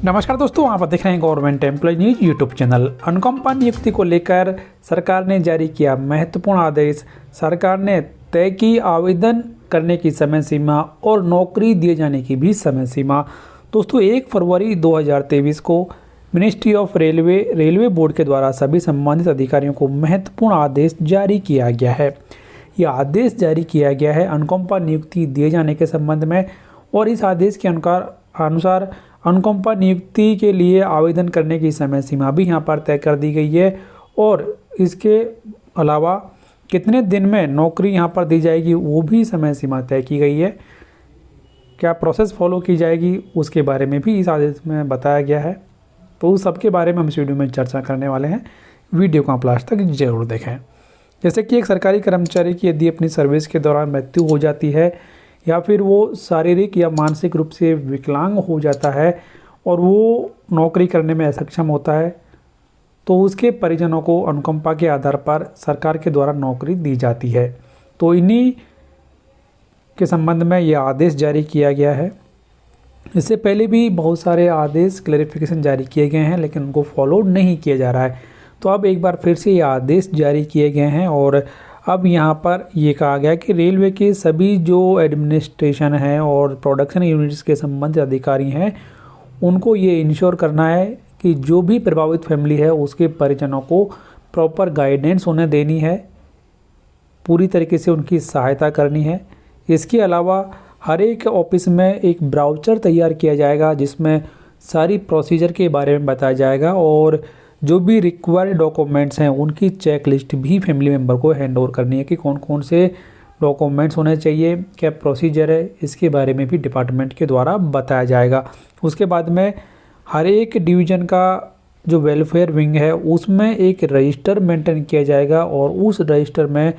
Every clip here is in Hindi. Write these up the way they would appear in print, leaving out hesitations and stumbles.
नमस्कार दोस्तों, आप देख रहे हैं government employ news YouTube channel. अनुकंपा नियुक्ति को लेकर सरकार ने जारी किया महत्वपूर्ण आदेश। सरकार ने तय की आवेदन करने की समय सीमा और नौकरी दिए जाने की भी समय सीमा। दोस्तों, 1 फरवरी 2023 को मिनिस्ट्री ऑफ रेलवे बोर्ड के द्वारा सभी संबंधित अधिकारियों को महत्वपूर्ण आदेश जारी किया गया है। यह आदेश जारी किया गया है अनुकंपा नियुक्ति दिए जाने के संबंध में, और इस आदेश के अनुसार अनुकंपा नियुक्ति के लिए आवेदन करने की समय सीमा भी यहाँ पर तय कर दी गई है, और इसके अलावा कितने दिन में नौकरी यहाँ पर दी जाएगी वो भी समय सीमा तय की गई है। क्या प्रोसेस फॉलो की जाएगी उसके बारे में भी इस आदेश में बताया गया है। तो उस सब के बारे में हम इस वीडियो में चर्चा करने वाले हैं। वीडियो को आप लास्ट तक जरूर देखें। जैसे कि एक सरकारी कर्मचारी की यदि अपनी सर्विस के दौरान मृत्यु हो जाती है, या फिर वो शारीरिक या मानसिक रूप से विकलांग हो जाता है और वो नौकरी करने में असक्षम होता है, तो उसके परिजनों को अनुकंपा के आधार पर सरकार के द्वारा नौकरी दी जाती है। तो इन्हीं के संबंध में यह आदेश जारी किया गया है। इससे पहले भी बहुत सारे आदेश क्लैरिफिकेशन जारी किए गए हैं, लेकिन उनको फॉलो नहीं किया जा रहा है। तो अब एक बार फिर से ये आदेश जारी किए गए हैं, और अब यहाँ पर ये कहा गया कि रेलवे के सभी जो एडमिनिस्ट्रेशन है और प्रोडक्शन यूनिट्स के संबंधित अधिकारी हैं, उनको ये इंश्योर करना है कि जो भी प्रभावित फैमिली है उसके परिजनों को प्रॉपर गाइडेंस उन्हें देनी है, पूरी तरीके से उनकी सहायता करनी है। इसके अलावा हर एक ऑफिस में एक ब्राउचर तैयार किया जाएगा जिसमें सारी प्रोसीजर के बारे में बताया जाएगा, और जो भी रिक्वायर्ड डॉक्यूमेंट्स हैं उनकी चेक लिस्ट भी फैमिली मेम्बर को हैंड ओवर करनी है कि कौन कौन से डॉक्यूमेंट्स होने चाहिए, क्या प्रोसीजर है, इसके बारे में भी डिपार्टमेंट के द्वारा बताया जाएगा। उसके बाद में हर एक डिवीज़न का जो वेलफेयर विंग है उसमें एक रजिस्टर मेंटेन किया जाएगा, और उस रजिस्टर में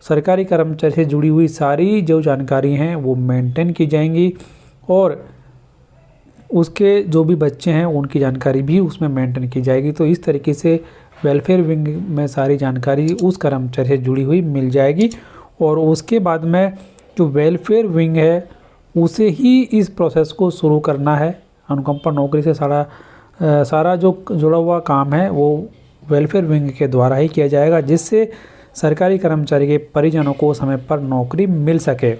सरकारी कर्मचारी से जुड़ी हुई सारी जो जानकारी हैं वो मेंटेन की जाएंगी, और उसके जो भी बच्चे हैं उनकी जानकारी भी उसमें मेंटेन की जाएगी। तो इस तरीके से वेलफेयर विंग में सारी जानकारी उस कर्मचारी से जुड़ी हुई मिल जाएगी, और उसके बाद में जो वेलफेयर विंग है उसे ही इस प्रोसेस को शुरू करना है। अनुकंपा नौकरी से सारा जो जुड़ा हुआ काम है वो वेलफेयर विंग के द्वारा ही किया जाएगा, जिससे सरकारी कर्मचारी के परिजनों को समय पर नौकरी मिल सके।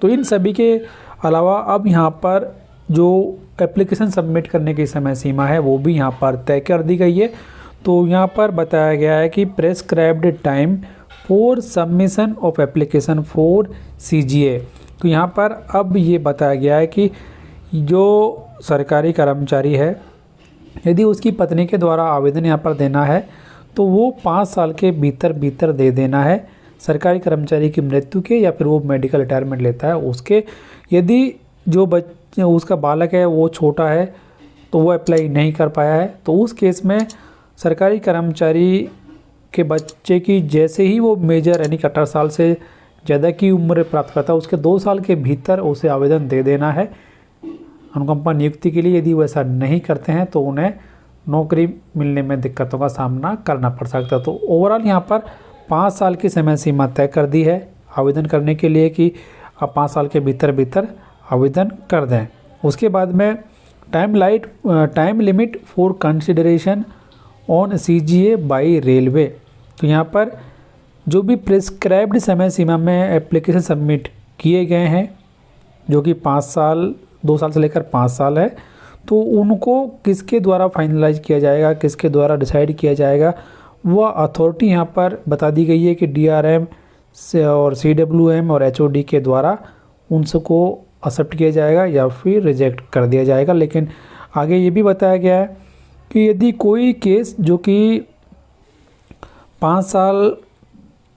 तो इन सभी के अलावा अब यहाँ पर जो एप्लीकेशन सबमिट करने की समय सीमा है वो भी यहाँ पर तय कर दी गई है। तो यहाँ पर बताया गया है कि prescribed time for submission of application for CGA। तो यहाँ पर अब ये बताया गया है कि जो सरकारी कर्मचारी है, यदि उसकी पत्नी के द्वारा आवेदन यहाँ पर देना है तो वो 5 साल के भीतर दे देना है। सरकारी कर्मचारी की मृत्यु के या फिर वो मेडिकल रिटायरमेंट लेता है उसके, यदि जो उसका बालक है वो छोटा है तो वो अप्लाई नहीं कर पाया है, तो उस केस में सरकारी कर्मचारी के बच्चे की जैसे ही वो मेजर यानी 18 साल से ज़्यादा की उम्र प्राप्त करता है उसके 2 साल के भीतर उसे आवेदन दे देना है अनुकंपा नियुक्ति के लिए। यदि वो ऐसा नहीं करते हैं तो उन्हें नौकरी मिलने में दिक्कतों का सामना करना पड़ सकता है। तो ओवरऑल यहाँ पर 5 साल की समय सीमा तय कर दी है आवेदन करने के लिए कि आप 5 साल के भीतर आवेदन कर दें। उसके बाद में time limit for consideration on CGA by railway. तो यहाँ पर जो भी प्रिस्क्राइब्ड समय सीमा में एप्लीकेशन सबमिट किए गए हैं, जो कि 2 साल से लेकर 5 साल है, तो उनको किसके द्वारा फाइनलाइज किया जाएगा, किसके द्वारा डिसाइड किया जाएगा, वह अथॉरिटी यहाँ पर बता दी गई है कि DRM से और CWM और HOD के द्वारा उनको एक्सेप्ट किया जाएगा या फिर रिजेक्ट कर दिया जाएगा। लेकिन आगे ये भी बताया गया है कि यदि कोई केस जो कि 5 साल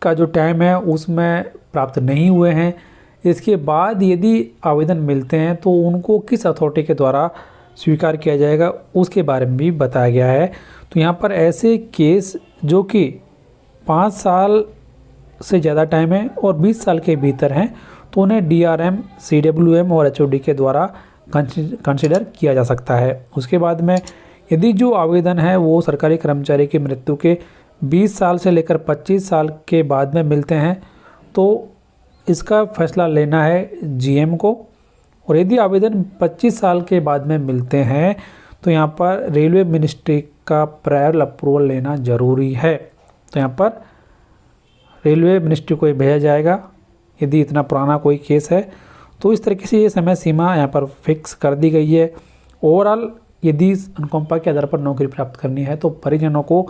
का जो टाइम है उसमें प्राप्त नहीं हुए हैं, इसके बाद यदि आवेदन मिलते हैं तो उनको किस अथॉरिटी के द्वारा स्वीकार किया जाएगा उसके बारे में भी बताया गया है। तो यहाँ पर ऐसे केस जो कि 5 साल से ज़्यादा टाइम है और 20 साल के भीतर हैं तो उन्हें DRM, CWM और HOD के द्वारा कंसिडर किया जा सकता है। उसके बाद में यदि जो आवेदन है वो सरकारी कर्मचारी की मृत्यु के 20 साल से लेकर 25 साल के बाद में मिलते हैं तो इसका फैसला लेना है GM को, और यदि आवेदन 25 साल के बाद में मिलते हैं तो यहाँ पर रेलवे मिनिस्ट्री का प्रायर अप्रूवल लेना ज़रूरी है। तो यहाँ पर रेलवे मिनिस्ट्री को भेजा जाएगा यदि इतना पुराना कोई केस है। तो इस तरीके से ये समय सीमा यहाँ पर फिक्स कर दी गई है। ओवरऑल यदि अनुकंपा के आधार पर नौकरी प्राप्त करनी है तो परिजनों को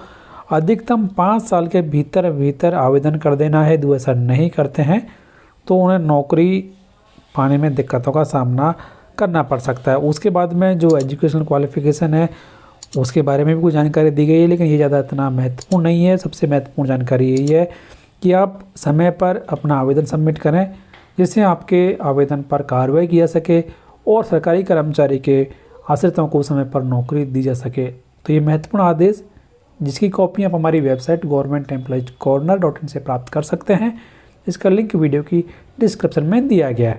अधिकतम 5 साल के भीतर आवेदन कर देना है। यदि ऐसा नहीं करते हैं तो उन्हें नौकरी पाने में दिक्कतों का सामना करना पड़ सकता है। उसके बाद में जो एजुकेशनल क्वालिफिकेशन है उसके बारे में भी कुछ जानकारी दी गई है, लेकिन ये ज़्यादा इतना महत्वपूर्ण नहीं है। सबसे महत्वपूर्ण जानकारी यही है कि आप समय पर अपना आवेदन सबमिट करें जिससे आपके आवेदन पर कार्रवाई की जा सके और सरकारी कर्मचारी के आश्रितों को समय पर नौकरी दी जा सके। तो ये महत्वपूर्ण आदेश जिसकी कॉपी आप हमारी वेबसाइट governmentemplojcorner.in से प्राप्त कर सकते हैं। इसका लिंक वीडियो की डिस्क्रिप्शन में दिया गया है।